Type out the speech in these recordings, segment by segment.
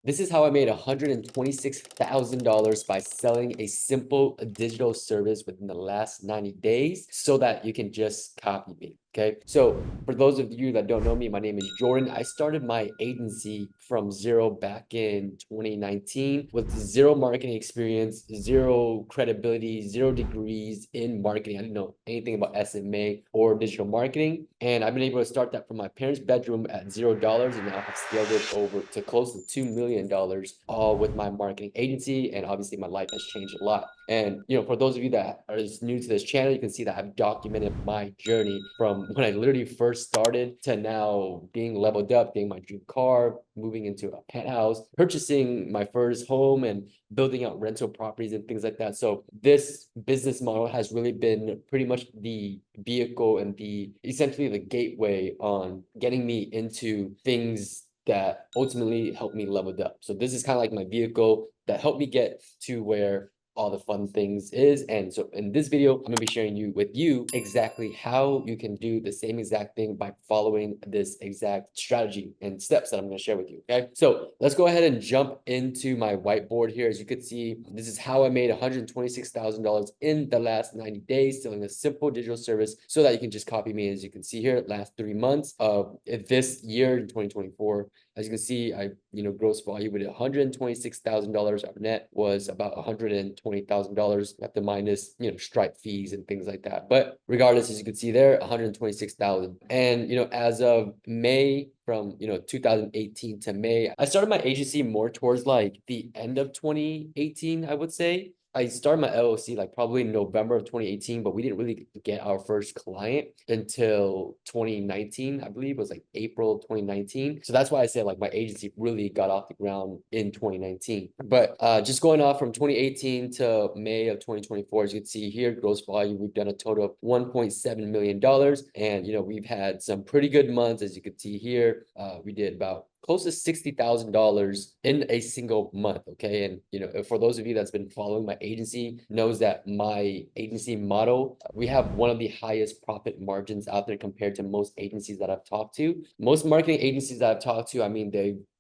This is how I made $126,000 by selling a simple digital service within the last 90 days so that you can just copy me. Okay. So for those of you that don't know me, my name is Jordan. I started my agency from zero back in 2019 with zero marketing experience, zero credibility, zero degrees in marketing. I didn't know anything about SMA or digital marketing. And I've been able to start that from my parents' bedroom at $0 and now have scaled it over to close to $2 million, all with my marketing agency. And obviously my life has changed a lot. And, for those of you that are new to this channel, you can see that I've documented my journey from when I literally first started to now being leveled up, getting my dream car, moving into a penthouse, purchasing my first home, and building out rental properties and things like that. So this business model has really been pretty much the vehicle and essentially the gateway on getting me into things that ultimately helped me level up. So this is kind of like my vehicle that helped me get to where all the fun things is. And so in this video, I'm gonna be sharing with you exactly how you can do the same exact thing by following this exact strategy and steps that I'm gonna share with you. Okay. So let's go ahead and jump into my whiteboard here. As you can see, this is how I made $126,000 in the last 90 days selling a simple digital service so that you can just copy me. As you can see here, last 3 months of this year in 2024. As you can see, gross value with $126,000. Our net was about $120,000 after minus, Stripe fees and things like that. But regardless, as you can see there, 126,000. And, as of May from 2018 to May, I started my agency more towards like the end of 2018, I would say. I started my LLC like probably in November of 2018, but we didn't really get our first client until 2019, I believe it was like April 2019. So that's why I said like my agency really got off the ground in 2019. But just going off from 2018 to May of 2024, as you can see here, gross volume, we've done a total of $1.7 million. And, we've had some pretty good months, as you can see here. We did about close to $60,000 in a single month. Okay. And, for those of you that's been following my agency knows that my agency model, we have one of the highest profit margins out there compared to most agencies that I've talked to. Most marketing agencies that I've talked to, I mean,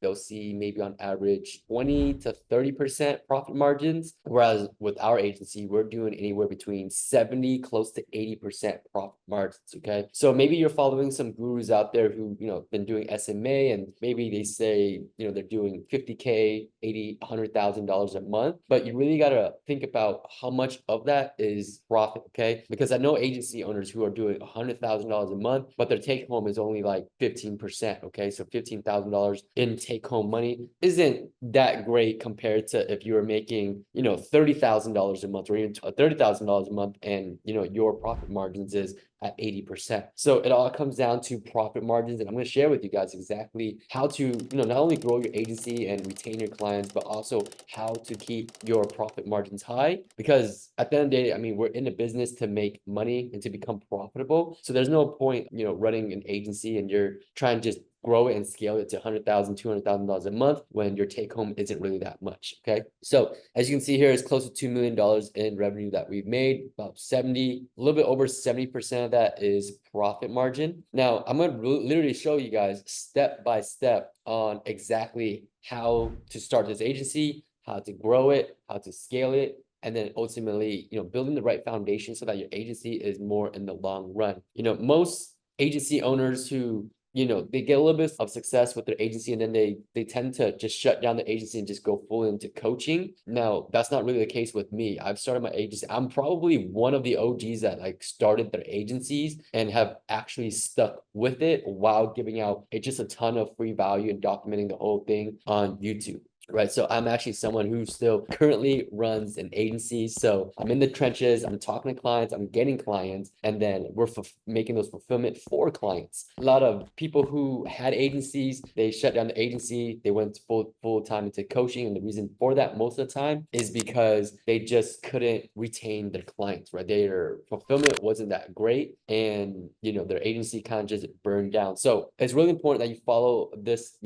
they'll see maybe on average 20 to 30% profit margins. Whereas with our agency, we're doing anywhere between 70, close to 80% profit margins. Okay. So maybe you're following some gurus out there who, been doing SMA and maybe they say, they're doing 50K, 80, $100,000 a month, but you really got to think about how much of that is profit. Okay. Because I know agency owners who are doing $100,000 a month, but their take home is only like 15%. Okay. So $15,000 in take home money isn't that great compared to if you were making, $30,000 a month or even $30,000 a month and, your profit margins is at 80%. So it all comes down to profit margins. And I'm going to share with you guys exactly how to, not only grow your agency and retain your clients, but also how to keep your profit margins high. Because at the end of the day, I mean, we're in a business to make money and to become profitable. So there's no point, running an agency and you're trying to just grow it and scale it to $100,000, $200,000 a month when your take home isn't really that much. Okay. So as you can see here, it's close to $2 million in revenue that we've made. About 70, a little bit over 70% of that is profit margin. Now I'm going to literally show you guys step by step on exactly how to start this agency, how to grow it, how to scale it, and then ultimately, building the right foundation so that your agency is more in the long run. Most agency owners who they get a little bit of success with their agency and then they tend to just shut down the agency and just go full into coaching. Now, that's not really the case with me. I've started my agency. I'm probably one of the OGs that like started their agencies and have actually stuck with it while giving out just a ton of free value and documenting the whole thing on YouTube. Right. So I'm actually someone who still currently runs an agency. So I'm in the trenches, I'm talking to clients, I'm getting clients, and then we're making those fulfillment for clients. A lot of people who had agencies, they shut down the agency, they went full time into coaching. And the reason for that most of the time is because they just couldn't retain their clients, right? Their fulfillment wasn't that great. And their agency kind of just burned down. So it's really important that you follow this,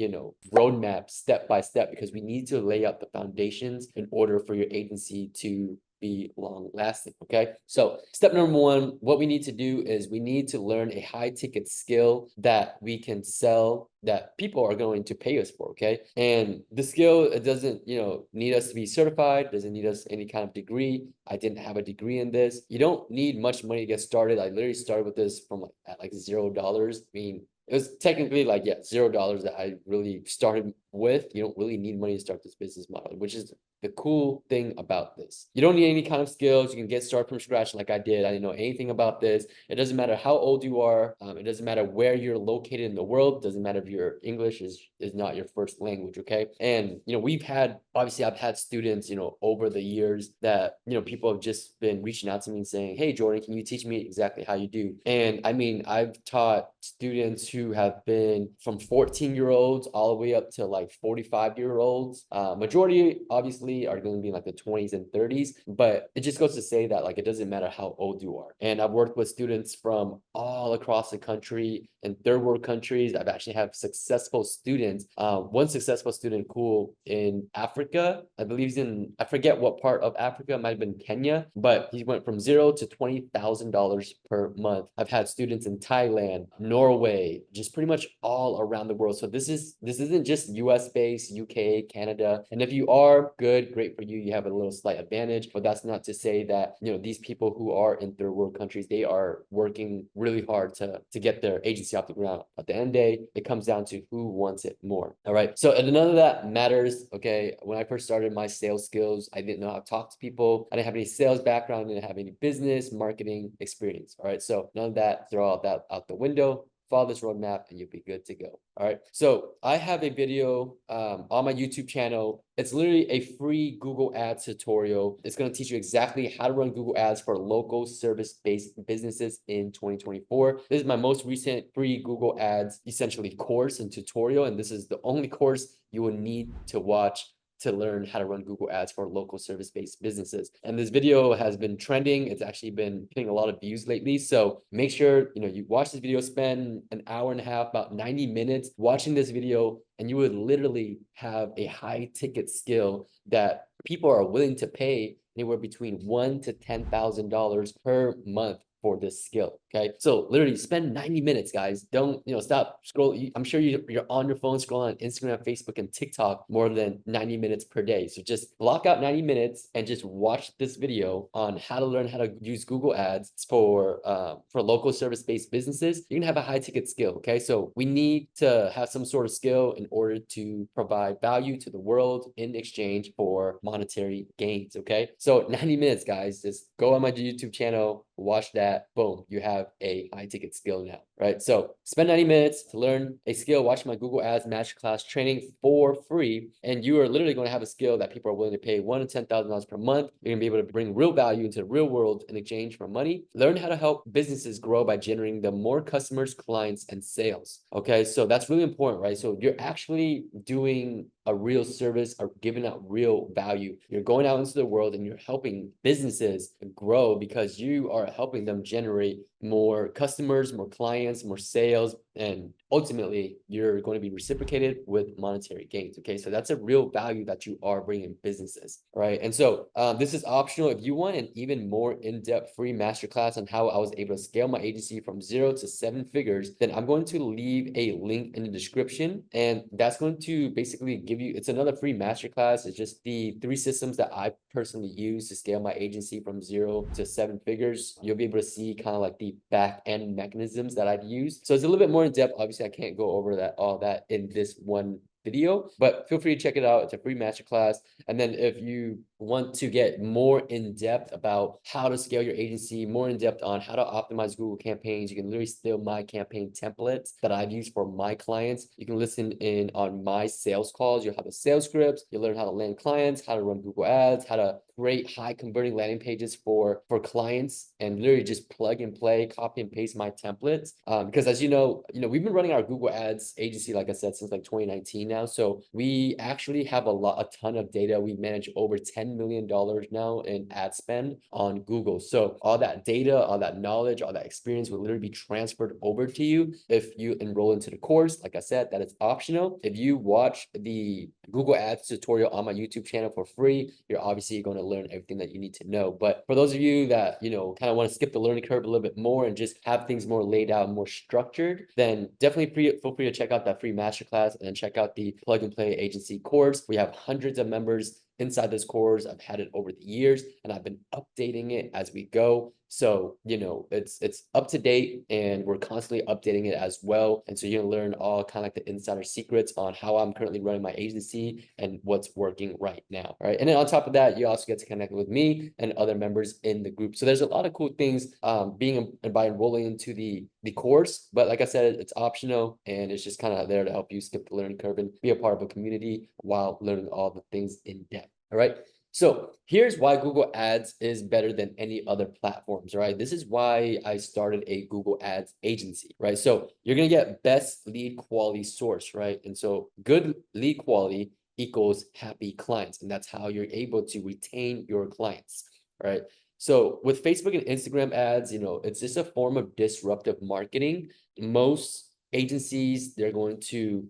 roadmap step by step, because we need to lay out the foundations in order for your agency to be long lasting. Okay. So step number one, what we need to do is we need to learn a high ticket skill that we can sell, that people are going to pay us for. Okay. And the skill, it doesn't, need us to be certified, doesn't need us any kind of degree. I didn't have a degree in this. You don't need much money to get started. I literally started with this from at like $0. I mean, it was technically like, yeah, $0 that I really started with. You don't really need money to start this business model, which is the cool thing about this. You don't need any kind of skills. You can get started from scratch like I did. I didn't know anything about this. It doesn't matter how old you are. It doesn't matter where you're located in the world. It doesn't matter if your English is not your first language, okay? And, obviously I've had students, over the years that, people have just been reaching out to me and saying, hey, Jordan, can you teach me exactly how you do? And I mean, I've taught students who have been from 14-year-olds all the way up to like 45-year-olds. Majority, obviously, are going to be in like the 20s and 30s, but it just goes to say that like it doesn't matter how old you are. And I've worked with students from all across the country in third world countries. I've actually had successful students. One successful student, cool, in Africa. I believe he's I forget what part of Africa, it might have been Kenya, but he went from $0 to $20,000 per month. I've had students in Thailand, Norway, just pretty much all around the world. So this isn't just US based, UK, Canada. And if you are, good, great for you. You have a little slight advantage, but that's not to say that, these people who are in third world countries, they are working really hard to get their agency off the ground. At the end of the day, it comes down to who wants it more. All right. So none of that matters. Okay. When I first started my sales skills, I didn't know how to talk to people. I didn't have any sales background. I didn't have any business marketing experience. All right. So none of that, throw all that out the window. Follow this roadmap and you'll be good to go. All right. So I have a video on my YouTube channel. It's literally a free Google Ads tutorial. It's going to teach you exactly how to run Google Ads for local service-based businesses in 2024. This is my most recent free Google Ads, essentially, course and tutorial. And this is the only course you will need to watch to learn how to run Google Ads for local service-based businesses. And this video has been trending. It's actually been getting a lot of views lately. So make sure, you watch this video, spend an hour and a half, about 90 minutes watching this video, and you would literally have a high ticket skill that people are willing to pay anywhere between $1,000 to $10,000 per month for this skill. Okay. So literally spend 90 minutes, guys. Don't, stop scrolling. I'm sure you're on your phone scrolling on Instagram, Facebook, and TikTok more than 90 minutes per day. So just block out 90 minutes and just watch this video on how to learn how to use Google Ads for local service-based businesses. You're gonna have a high ticket skill. Okay. So we need to have some sort of skill in order to provide value to the world in exchange for monetary gains. Okay. So 90 minutes, guys. Just go on my YouTube channel, watch that. Boom, you have a high ticket skill now, right? So spend 90 minutes to learn a skill, watch my Google Ads Masterclass training for free, and you are literally going to have a skill that people are willing to pay $1,000 to $10,000 per month. You're going to be able to bring real value into the real world in exchange for money. Learn how to help businesses grow by generating them more customers, clients, and sales. Okay, so that's really important, right? So you're actually doing a real service or giving out real value. You're going out into the world and you're helping businesses grow because you are helping them generate more customers, more clients, more sales, and ultimately you're going to be reciprocated with monetary gains. Okay, so that's a real value that you are bringing businesses, right? And so this is optional. If you want an even more in-depth free masterclass on how I was able to scale my agency from 0 to 7 figures, then I'm going to leave a link in the description, and that's going to basically give you, it's another free masterclass. It's just the 3 systems that I personally use to scale my agency from 0 to 7 figures. You'll be able to see kind of like the back end mechanisms that I've used. So it's a little bit more in depth. Obviously, I can't go over all that in this one video, but feel free to check it out. It's a free masterclass. And then if you want to get more in depth about how to scale your agency, more in depth on how to optimize Google campaigns, you can literally steal my campaign templates that I've used for my clients. You can listen in on my sales calls. You'll have the sales scripts. You'll learn how to land clients, how to run Google Ads, how to create high converting landing pages for clients, and literally just plug and play, copy and paste my templates. Because as you know, we've been running our Google Ads agency, like I said, since like 2019 now. So we actually have a ton of data. We manage over 10 $10 million now in ad spend on Google. So all that data, all that knowledge, all that experience will literally be transferred over to you if you enroll into the course. Like I said, that is optional. If you watch the Google Ads tutorial on my YouTube channel for free, you're obviously going to learn everything that you need to know. But for those of you that, kind of want to skip the learning curve a little bit more and just have things more laid out, more structured, then definitely feel free to check out that free masterclass and then check out the plug and play agency course. We have hundreds of members inside this course. I've had it over the years and I've been updating it as we go. So, it's up to date and we're constantly updating it as well. And so you're gonna learn all kind of like the insider secrets on how I'm currently running my agency and what's working right now. All right. And then on top of that, you also get to connect with me and other members in the group. So there's a lot of cool things by enrolling into the course. But like I said, it's optional and it's just kind of there to help you skip the learning curve and be a part of a community while learning all the things in depth. All right. So here's why Google Ads is better than any other platforms, right? This is why I started a Google Ads agency, right? So you're going to get best lead quality source, right? And so good lead quality equals happy clients. And that's how you're able to retain your clients, right? So with Facebook and Instagram ads, it's just a form of disruptive marketing. Most agencies, they're going to,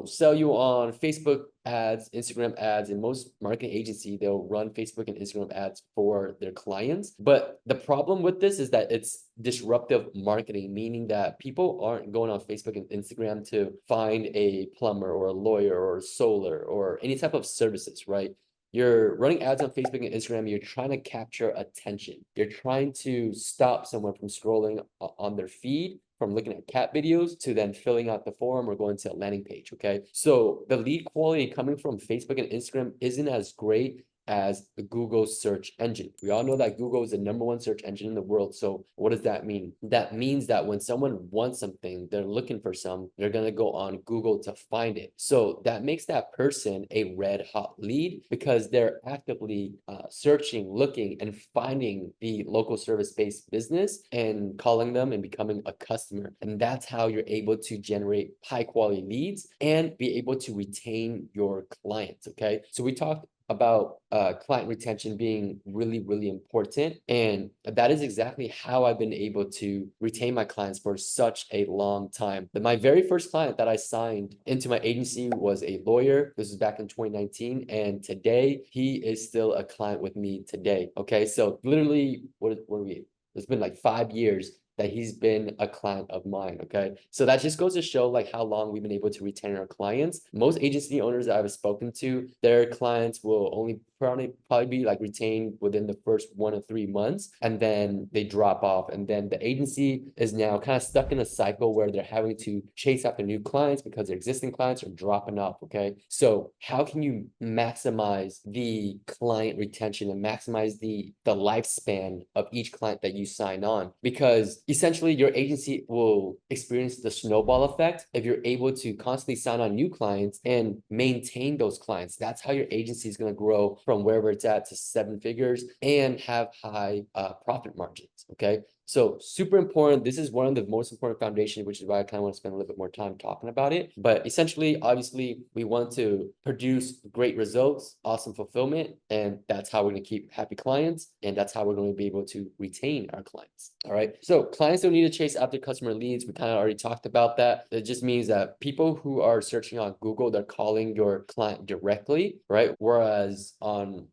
sell you on Facebook ads, Instagram ads, and most marketing agency, they'll run Facebook and Instagram ads for their clients. But the problem with this is that it's disruptive marketing, meaning that people aren't going on Facebook and Instagram to find a plumber or a lawyer or a solar or any type of services, right? You're running ads on Facebook and Instagram. You're trying to capture attention. You're trying to stop someone from scrolling on their feed, from looking at cat videos to then filling out the form or going to a landing page. Okay. So the lead quality coming from Facebook and Instagram isn't as great as the Google search engine. We all know that Google is the #1 search engine in the world. So what does that mean? That means that when someone wants something, they're looking for they're going to go on Google to find it. So that makes that person a red hot lead because they're actively searching, looking, and finding the local service-based business and calling them and becoming a customer. And that's how you're able to generate high quality leads and be able to retain your clients. Okay. So we talked about client retention being really, really important. And that is exactly how I've been able to retain my clients for such a long time. My very first client that I signed into my agency was a lawyer. This was back in 2019. And today he is still a client with me today. Okay. So literally, what are we? It's been like 5 years that he's been a client of mine. Okay. So that just goes to show like how long we've been able to retain our clients. Most agency owners that I've spoken to, their clients will only probably be like retained within the first 1 to 3 months, and then they drop off. And then the agency is now kind of stuck in a cycle where they're having to chase after new clients because their existing clients are dropping off. Okay. So how can you maximize the client retention and maximize the lifespan of each client that you sign on? Because essentially your agency will experience the snowball effect if you're able to constantly sign on new clients and maintain those clients. That's how your agency is going to grow from wherever it's at to 7 figures and have high profit margins. Okay. So super important. This is one of the most important foundations, which is why I kind of want to spend a little bit more time talking about it. But essentially, obviously, we want to produce great results, awesome fulfillment, and that's how we're going to keep happy clients. And that's how we're going to be able to retain our clients. All right. So clients don't need to chase after customer leads. We kind of already talked about that. It just means that people who are searching on Google, they're calling your client directly, right? Whereas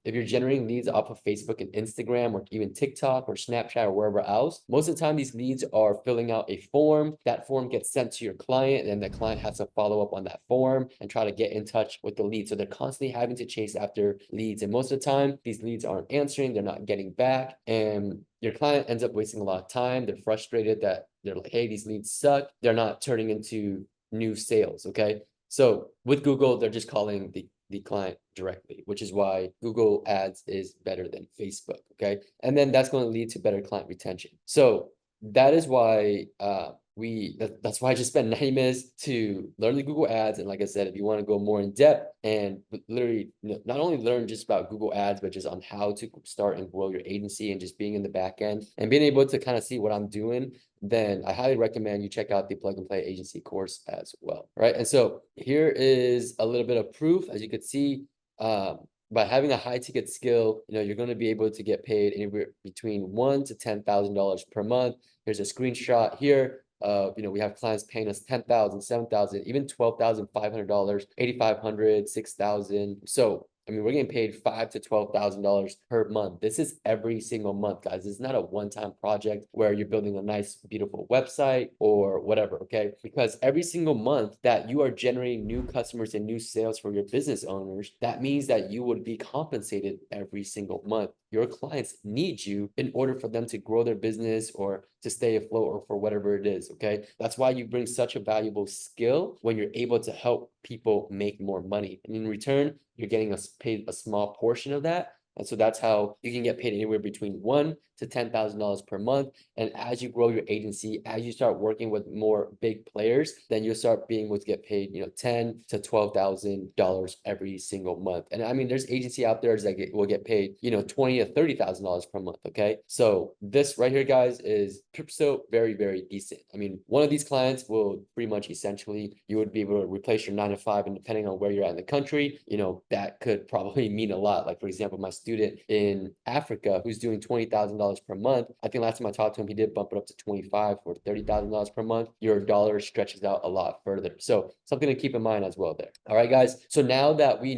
if you're generating leads off of Facebook and Instagram or even TikTok or Snapchat or wherever else, most of the time these leads are filling out a form. That form gets sent to your client, and the client has to follow up on that form and try to get in touch with the lead. So they're constantly having to chase after leads. And most of the time, these leads aren't answering, they're not getting back. And your client ends up wasting a lot of time. They're frustrated that they're like, hey, these leads suck. They're not turning into new sales. Okay. So with Google, they're just calling the client directly, which is why Google Ads is better than Facebook. Okay. And then that's going to lead to better client retention. So that is why that's why I just spent 90 minutes to learn the Google Ads. And like I said, if you want to go more in depth and literally not only learn just about Google Ads, but just on how to start and grow your agency and just being in the back end and being able to kind of see what I'm doing, then I highly recommend you check out the Plug and Play Agency course as well. Right. And so here is a little bit of proof. As you could see, by having a high ticket skill, you're going to be able to get paid anywhere between $1,000 to $10,000 per month. Here's a screenshot here. We have clients paying us 10,000, 7,000, even $12,500, 8,500, 6,000. So I mean, we're getting paid $5,000 to $12,000 per month. This is every single month, guys. It's not a one-time project where you're building a nice, beautiful website or whatever, okay? Because every single month that you are generating new customers and new sales for your business owners, that means that you would be compensated every single month. Your clients need you in order for them to grow their business or to stay afloat or for whatever it is, okay? That's why you bring such a valuable skill when you're able to help people make more money. And in return, you're getting paid a small portion of that. And so that's how you can get paid anywhere between $1,000 to $10,000 per month. And as you grow your agency, as you start working with more big players, then you'll start being able to get paid, $10,000 to $12,000 every single month. And I mean, there's agency out there that will get paid, $20,000 to $30,000 per month. Okay, so this right here, guys, is so very, very decent. I mean, one of these clients will pretty much essentially you would be able to replace your 9 to 5, and depending on where you're at in the country, that could probably mean a lot. Like for example, my student in Africa who's doing $20,000 per month. I think last time I talked to him, he did bump it up to 25 or $30,000 per month. Your dollar stretches out a lot further. So something to keep in mind as well there. All right, guys. So now that we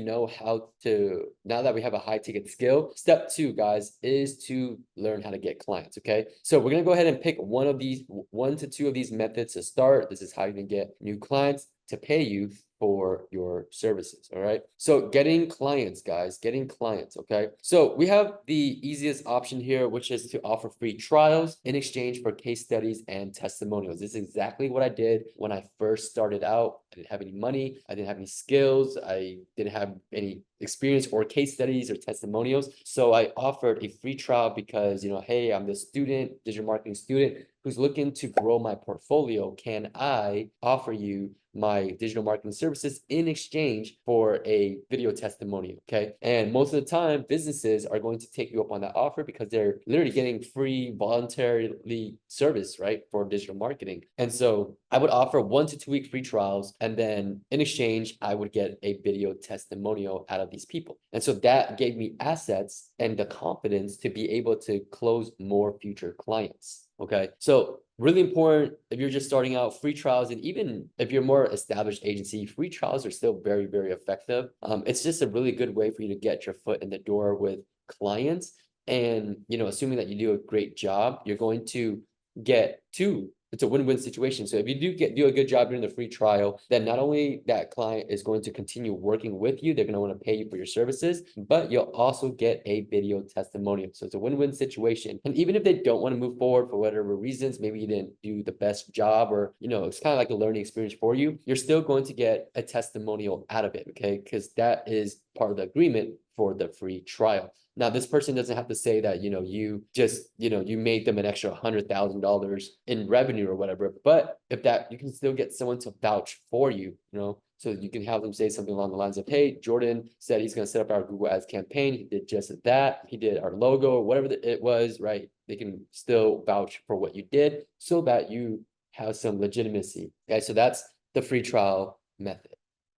have a high ticket skill, step 2, guys, is to learn how to get clients. Okay. So we're going to go ahead and pick one to two of these methods to start. This is how you can get new clients to pay you for your services. All right. So getting clients, guys, getting clients. Okay. So we have the easiest option here, which is to offer free trials in exchange for case studies and testimonials. This is exactly what I did when I first started out. I didn't have any money. I didn't have any skills. I didn't have any experience or case studies or testimonials. So I offered a free trial because, hey, I'm this digital marketing student who's looking to grow my portfolio. Can I offer you my digital marketing services in exchange for a video testimonial? Okay. And most of the time, businesses are going to take you up on that offer because they're literally getting free voluntarily service, right, for digital marketing. And so I would offer 1 to 2 week free trials. And then in exchange, I would get a video testimonial out of these people. And so that gave me assets and the confidence to be able to close more future clients. Okay. So really important if you're just starting out, free trials, and even if you're more established agency, free trials are still very, very effective. It's just a really good way for you to get your foot in the door with clients. And, assuming that you do a great job, you're going to get it's a win-win situation. So if you do a good job during the free trial, then not only that client is going to continue working with you, they're going to want to pay you for your services, but you'll also get a video testimonial. So it's a win-win situation. And even if they don't want to move forward for whatever reasons, maybe you didn't do the best job, or, it's kind of like a learning experience for you, you're still going to get a testimonial out of it. Okay. Because that is part of the agreement for the free trial. Now, this person doesn't have to say that, you made them an extra $100,000 in revenue or whatever, but if that, you can still get someone to vouch for you, so you can have them say something along the lines of, hey, Jordan said he's going to set up our Google Ads campaign. He did just that. He did our logo or whatever it was, right? They can still vouch for what you did so that you have some legitimacy. Okay, so that's the free trial method.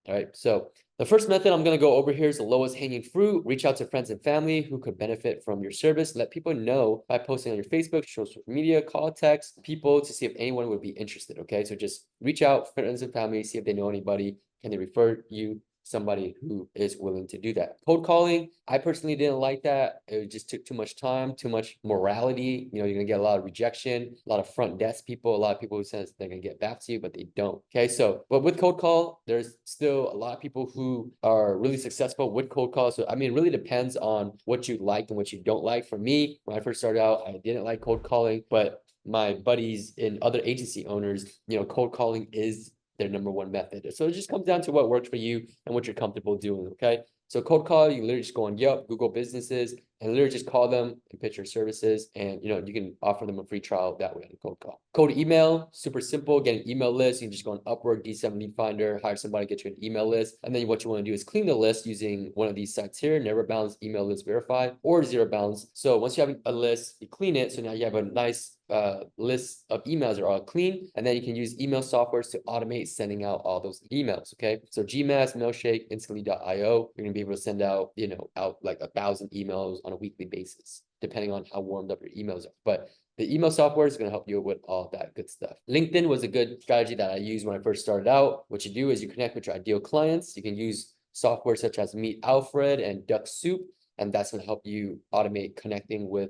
All right, so the first method I'm going to go over here is the lowest hanging fruit. Reach out to friends and family who could benefit from your service. Let people know by posting on your Facebook, social media, call, text people to see if anyone would be interested. Okay, so just reach out, friends and family, see if they know anybody. Can they refer you somebody who is willing to do that? Cold calling, I personally didn't like that. It just took too much time, too much morality. You're gonna get a lot of rejection, a lot of front desk people, a lot of people who says they're gonna get back to you, but they don't. Okay, so but with cold call, there's still a lot of people who are really successful with cold call. So I mean, it really depends on what you like and what you don't like. For me, when I first started out, I didn't like cold calling, but my buddies and other agency owners, cold calling is their number one method. So it just comes down to what works for you and what you're comfortable doing. Okay. So cold call, you literally just go on Yelp, Google businesses, and literally just call them and pitch your services. And you can offer them a free trial that way on a cold call. Cold email, super simple. Get an email list. You can just go on Upwork, D7 Lead Finder, hire somebody, get you an email list. And then what you want to do is clean the list using one of these sites here, Never Bounds Email List Verify or Zero Bounds. So once you have a list, you clean it. So now you have a nice list of emails that are all clean, and then you can use email softwares to automate sending out all those emails. Okay, so Gmass, Mailshake, Instantly.io, you're gonna be able to send out out like 1,000 emails on a weekly basis, depending on how warmed up your emails are. But the email software is going to help you with all that good stuff. LinkedIn was a good strategy that I used when I first started out. What you do is you connect with your ideal clients. You can use software such as Meet Alfred and Duck Soup, and that's going to help you automate connecting with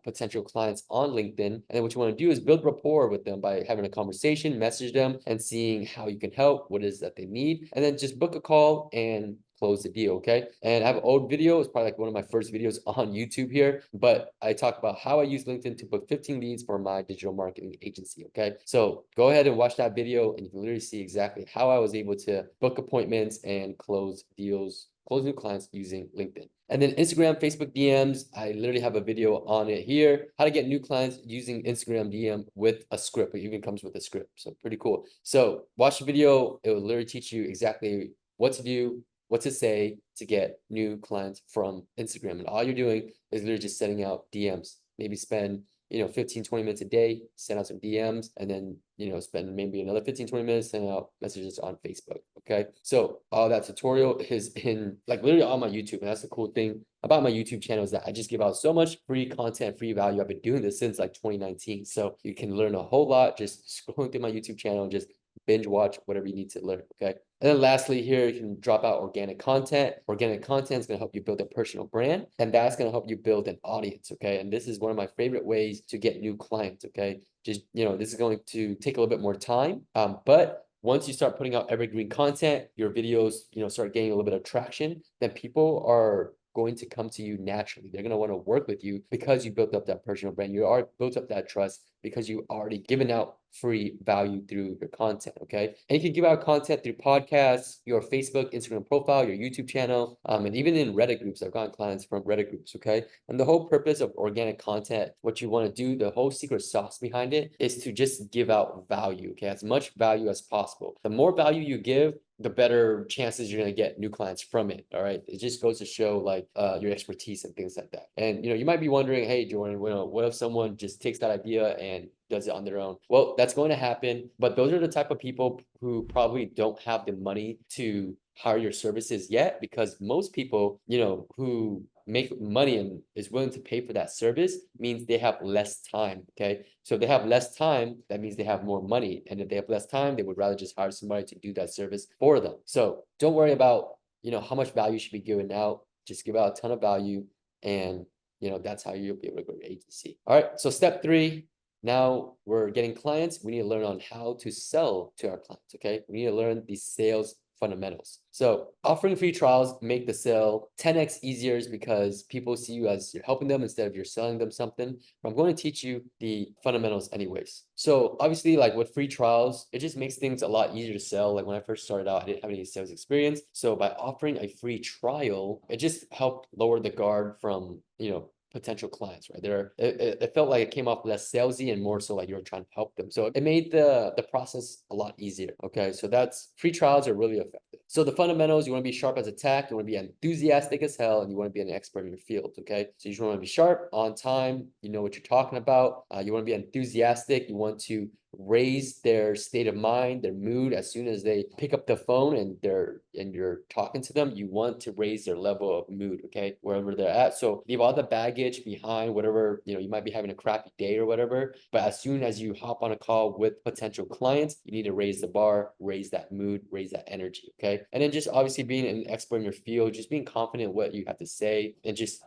potential clients on LinkedIn. And then what you want to do is build rapport with them by having a conversation, message them, and seeing how you can help, what it is that they need, and then just book a call and close the deal. Okay, and I have an old video. It's probably like one of my first videos on YouTube here, but I talk about how I use LinkedIn to book 15 leads for my digital marketing agency. Okay, so go ahead and watch that video, and you can literally see exactly how I was able to book appointments and close deals, close new clients using LinkedIn. And then Instagram, Facebook DMs, I literally have a video on it here. How to get new clients using Instagram DM with a script. It even comes with a script. So pretty cool. So watch the video. It will literally teach you exactly what to do, what to say to get new clients from Instagram. And all you're doing is literally just sending out DMs. Maybe spend 15, 20 minutes a day, send out some DMs, and then, spend maybe another 15, 20 minutes sending out messages on Facebook. Okay. So all that tutorial is in like literally on my YouTube. And that's the cool thing about my YouTube channel is that I just give out so much free content, free value. I've been doing this since like 2019. So you can learn a whole lot just scrolling through my YouTube channel, just binge watch whatever you need to learn. Okay. And then lastly here, you can drop out organic content. Organic content is going to help you build a personal brand, and that's going to help you build an audience. Okay. And this is one of my favorite ways to get new clients. Okay. Just, this is going to take a little bit more time. But once you start putting out evergreen content, your videos, start getting a little bit of traction, then people are going to come to you naturally. They're going to want to work with you because you built up that personal brand. You are built up that trust because you already given out free value through your content. Okay. And you can give out content through podcasts, your Facebook, Instagram profile, your YouTube channel, and even in Reddit groups. I've gotten clients from Reddit groups. Okay. And the whole purpose of organic content, what you want to do, the whole secret sauce behind it is to just give out value. Okay. As much value as possible. The more value you give, the better chances you're going to get new clients from it. All right. It just goes to show like your expertise and things like that. And, you might be wondering, hey, Jordan, what if someone just takes that idea and does it on their own? Well, that's going to happen. But those are the type of people who probably don't have the money to hire your services yet, because most people, who make money and is willing to pay for that service means they have less time. Okay. So if they have less time, that means they have more money. And if they have less time, they would rather just hire somebody to do that service for them. So don't worry about, how much value should be given out. Just give out a ton of value, and, that's how you'll be able to grow your agency. All right. So step 3, now we're getting clients. We need to learn on how to sell to our clients. Okay. We need to learn these sales fundamentals. So offering free trials make the sale 10x easier because people see you as you're helping them instead of you're selling them something. But I'm going to teach you the fundamentals anyways. So obviously, like with free trials, it just makes things a lot easier to sell. Like when I first started out, I didn't have any sales experience. So by offering a free trial, it just helped lower the guard from, potential clients, right? It felt like it came off less salesy and more so like you were trying to help them. So it made the process a lot easier. Okay. So that's free trials are really effective. So the fundamentals, you want to be sharp as a tack, you want to be enthusiastic as hell, and you want to be an expert in your field. Okay. So you just want to be sharp, on time, you know what you're talking about. You want to be enthusiastic. You want to raise their state of mind, their mood as soon as they pick up the phone and you're talking to them. You want to raise their level of mood, okay, wherever they're at. So leave all the baggage behind, whatever, you might be having a crappy day or whatever, but as soon as you hop on a call with potential clients, you need to raise the bar, raise that mood, raise that energy. Okay. And then just obviously being an expert in your field, just being confident in what you have to say, and just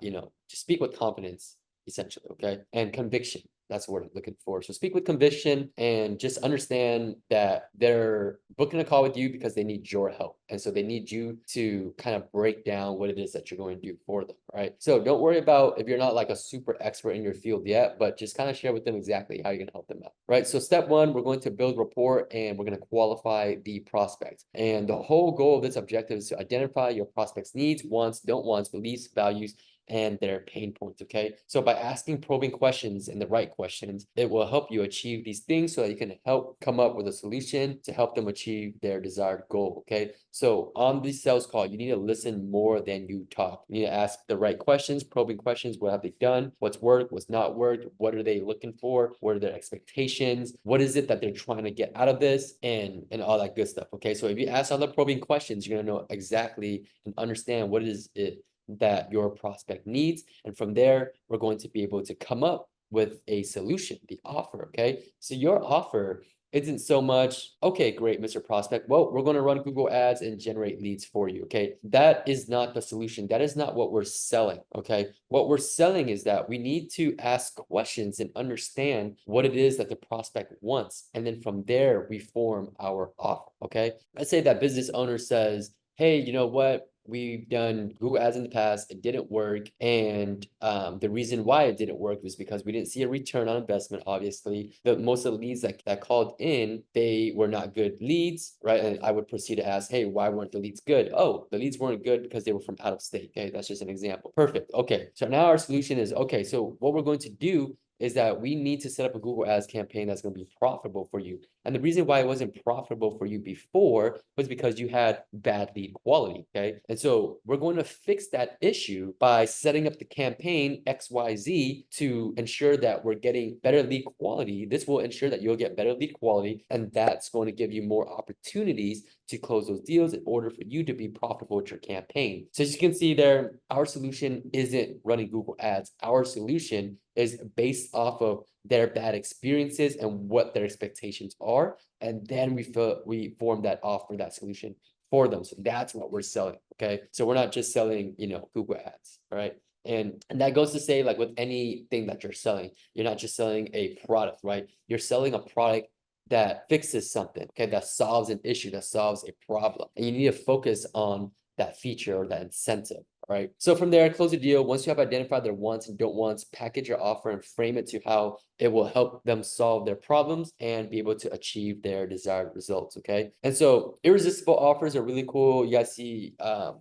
speak with confidence, essentially. Okay. And conviction. That's what I'm looking for. So speak with conviction and just understand that they're booking a call with you because they need your help. And so they need you to kind of break down what it is that you're going to do for them, right? So don't worry about if you're not like a super expert in your field yet, but just kind of share with them exactly how you're going to help them out. right? So step one, we're going to build rapport and we're going to qualify the prospect. And the whole goal of this objective is to identify your prospect's needs, wants, don't wants, beliefs, values, and their pain points. Okay. So by asking probing questions and the right questions, it will help you achieve these things so that you can help come up with a solution to help them achieve their desired goal. Okay. So on the sales call, you need to listen more than you talk. You need to ask the right questions, probing questions. What have they done? What's worked? What's not worked? What are they looking for? What are their expectations? What is it that they're trying to get out of this? And all that good stuff. Okay. So if you ask all the probing questions, you're going to know exactly and understand what is it that your prospect needs. And from there, we're going to be able to come up with a solution, the offer. Okay. So your offer isn't so much, okay, great, Mr. Prospect. Well, we're going to run Google ads and generate leads for you. Okay. That is not the solution. That is not what we're selling. Okay. What we're selling is that we need to ask questions and understand what it is that the prospect wants. And then from there, we form our offer. Okay. Let's say that business owner says, hey, you know what? We've done Google ads in the past. It didn't work. And the reason why it didn't work was because we didn't see a return on investment, obviously. Most of the leads that called in, they were not good leads, right? And I would proceed to ask, hey, why weren't the leads good? Oh, the leads weren't good because they were from out of state. Okay, that's just an example. Perfect. Okay, so now our solution is, okay, so what we're going to do is that we need to set up a Google Ads campaign that's going to be profitable for you. And the reason why it wasn't profitable for you before was because you had bad lead quality, okay? And so we're going to fix that issue by setting up the campaign XYZ to ensure that we're getting better lead quality. This will ensure that you'll get better lead quality, and that's going to give you more opportunities to close those deals in order for you to be profitable with your campaign. So as you can see there, our solution isn't running Google Ads. Our solution is based off of their bad experiences and what their expectations are. And then we form that offer, that solution for them. So that's what we're selling. Okay. So we're not just selling, Google ads. All right. And that goes to say, like with anything that you're selling, you're not just selling a product, right? You're selling a product that fixes something, okay, that solves an issue, that solves a problem. And you need to focus on that feature or that incentive. Right. So from there, close the deal. Once you have identified their wants and don't wants, package your offer and frame it to how it will help them solve their problems and be able to achieve their desired results. Okay. And so irresistible offers are really cool. You guys see,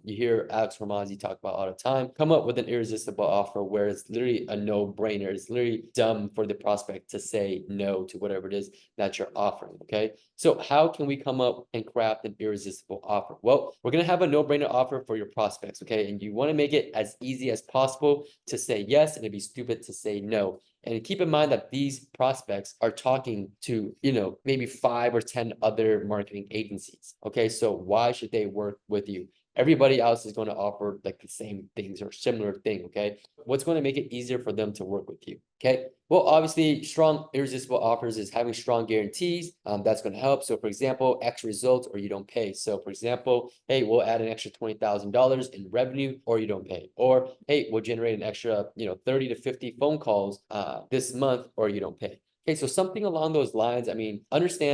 you hear Alex Ramosi talk about all the time. Come up with an irresistible offer where it's literally a no-brainer. It's literally dumb for the prospect to say no to whatever it is that you're offering. Okay. So how can we come up and craft an irresistible offer? Well, we're going to have a no-brainer offer for your prospects. Okay. And you want to make it as easy as possible to say yes, and it'd be stupid to say no. And keep in mind that these prospects are talking to, maybe 5 or 10 other marketing agencies. Okay. So why should they work with you? Everybody else is going to offer like the same things or similar thing. Okay. What's going to make it easier for them to work with you? Okay. Well, obviously, strong irresistible offers is having strong guarantees. That's going to help. So, for example, X results or you don't pay. So, for example, hey, we'll add an extra $20,000 in revenue or you don't pay. Or, hey, we'll generate an extra, 30 to 50 phone calls this month or you don't pay. Okay, so something along those lines. I mean, obviously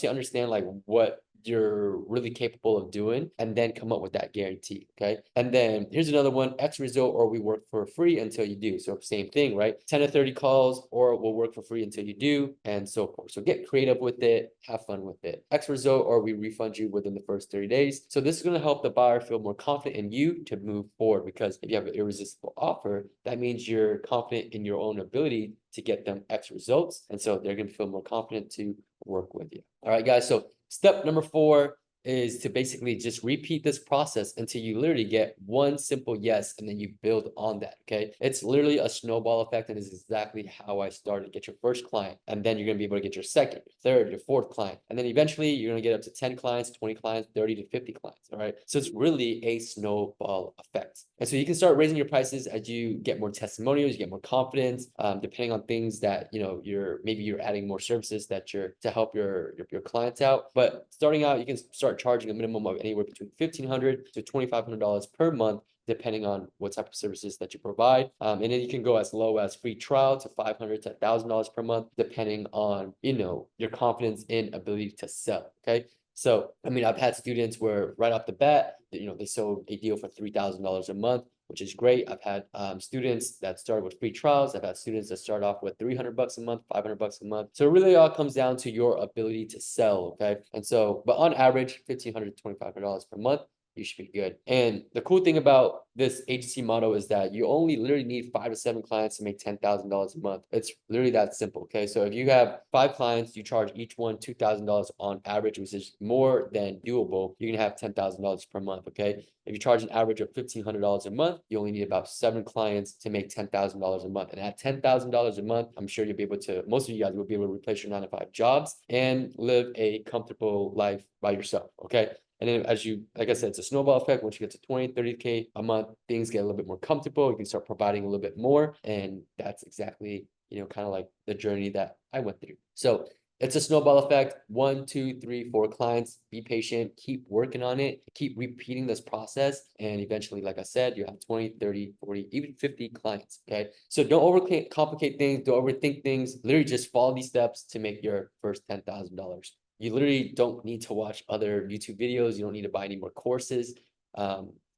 understand like what you're really capable of doing and then come up with that guarantee. Okay. And then here's another one, X result or we work for free until you do. So same thing, right? 10 to 30 calls or we'll work for free until you do and so forth. So get creative with it, have fun with it. X result or we refund you within the first 30 days. So this is going to help the buyer feel more confident in you to move forward, because if you have an irresistible offer, that means you're confident in your own ability to get them X results. And so they're going to feel more confident to work with you. All right, guys. So step number 4 is to basically just repeat this process until you literally get one simple yes, and then you build on that. Okay. It's literally a snowball effect, and is exactly how I started. Get your first client, and then you're going to be able to get your second, third, your fourth client. And then eventually you're going to get up to 10 clients, 20 clients, 30 to 50 clients. All right. So it's really a snowball effect. And so you can start raising your prices as you get more testimonials, you get more confidence, depending on things that, maybe you're adding more services that to help your clients out. But starting out, you can start charging a minimum of anywhere between $1,500 to $2,500 per month, depending on what type of services that you provide. And then you can go as low as free trial to $500 to $1,000 per month, depending on, your confidence in ability to sell. Okay. So, I mean, I've had students where right off the bat, they sold a deal for $3,000 a month which is great. I've had students that started with free trials. I've had students that start off with 300 bucks a month, 500 bucks a month. So it really all comes down to your ability to sell. Okay. And so, but on average, $1,500 to $2,500 per month, you should be good. And the cool thing about this agency model is that you only literally need 5 to 7 clients to make $10,000 a month. It's literally that simple. Okay. So if you have 5 clients, you charge each one $2,000 on average, which is more than doable. You can have $10,000 per month. Okay. If you charge an average of $1,500 a month, you only need about 7 clients to make $10,000 a month. And at $10,000 a month, I'm sure you'll be able to, most of you guys will be able to replace your 9 to 5 jobs and live a comfortable life by yourself. Okay. And then as you, like I said, it's a snowball effect. Once you get to 20, 30K a month, things get a little bit more comfortable. You can start providing a little bit more. And that's exactly, kind of like the journey that I went through. So it's a snowball effect. 1, 2, 3, 4 clients. Be patient. Keep working on it. Keep repeating this process. And eventually, like I said, you have 20, 30, 40, even 50 clients. Okay. So don't overcomplicate things. Don't overthink things. Literally just follow these steps to make your first $10,000. You literally don't need to watch other YouTube videos. You don't need to buy any more courses.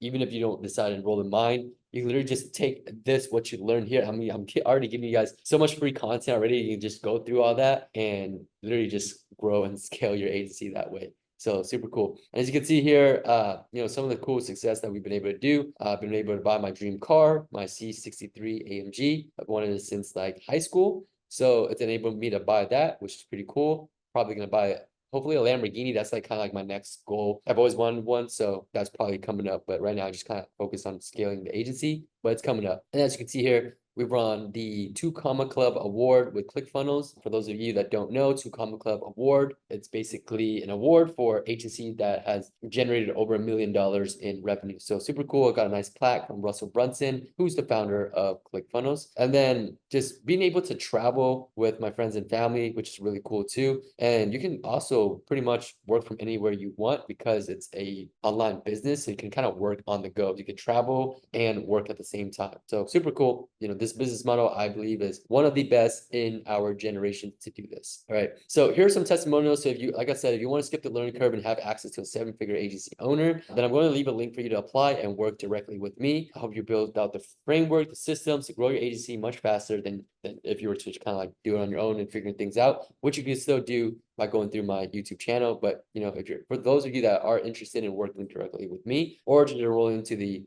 Even if you don't decide to enroll in mine, you can literally just take what you learned here. I mean, I'm already giving you guys so much free content already. You can just go through all that and literally just grow and scale your agency that way. So super cool. And as you can see here, some of the cool success that we've been able to do. I've been able to buy my dream car, my C63 AMG. I've wanted it since like high school. So it's enabled me to buy that, which is pretty cool. Probably going to buy hopefully a Lamborghini. That's like kind of like my next goal. I've always wanted one, so that's probably coming up. But right now, I just kind of focus on scaling the agency, but it's coming up. And as you can see here, we've run the 2 Comma Club Award with ClickFunnels. For those of you that don't know, 2 Comma Club Award, it's basically an award for agency that has generated over $1 million in revenue. So super cool. I got a nice plaque from Russell Brunson, who's the founder of ClickFunnels. And then just being able to travel with my friends and family, which is really cool too. And you can also pretty much work from anywhere you want because it's a online business. So you can kind of work on the go. You can travel and work at the same time. So super cool. This business model, I believe, is one of the best in our generation to do this. All right. So here's some testimonials. So if you, like I said, if you want to skip the learning curve and have access to a 7-figure agency owner, then I'm going to leave a link for you to apply and work directly with me. I hope you build out the framework, the systems to grow your agency much faster than if you were to kind of like do it on your own and figuring things out, which you can still do by going through my YouTube channel. But if you're, for those of you that are interested in working directly with me or to enroll into the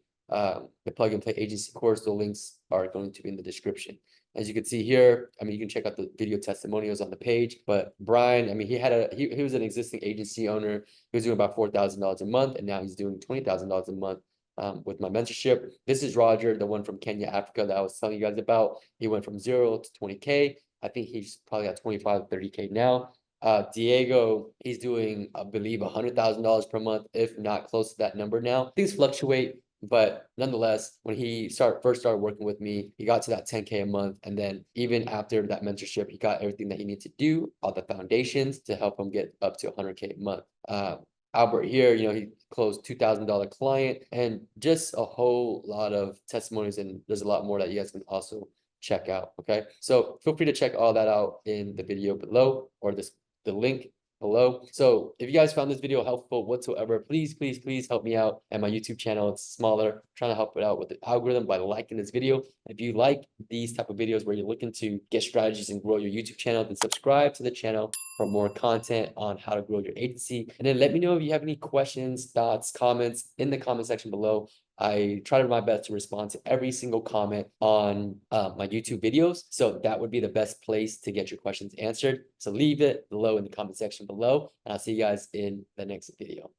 plug and play agency course, the links are going to be in the description. As you can see here, I mean, you can check out the video testimonials on the page, but Brian, I mean, he was an existing agency owner. He was doing about $4,000 a month, and now he's doing $20,000 a month with my mentorship. This is Roger, the one from Kenya, Africa that I was telling you guys about. He went from 0 to 20K. I think he's probably at 25, 30K now. Diego, he's doing, I believe, $100,000 per month, if not close to that number now. Things fluctuate, but nonetheless, when he first started working with me, he got to that 10K a month. And then even after that mentorship, he got everything that he needed to do, all the foundations to help him get up to 100K a month. Albert here, he closed $2,000 client and just a whole lot of testimonies. And there's a lot more that you guys can also check out. Okay. So feel free to check all that out in the video below or the link below. So if you guys found this video helpful whatsoever, please, please, please help me out at my YouTube channel. It's smaller. I'm trying to help it out with the algorithm by liking this video. If you like these type of videos where you're looking to get strategies and grow your YouTube channel, then subscribe to the channel for more content on how to grow your agency. And then let me know if you have any questions, thoughts, comments in the comment section below. I try to do my best to respond to every single comment on my YouTube videos. So that would be the best place to get your questions answered. So leave it below in the comment section below, and I'll see you guys in the next video.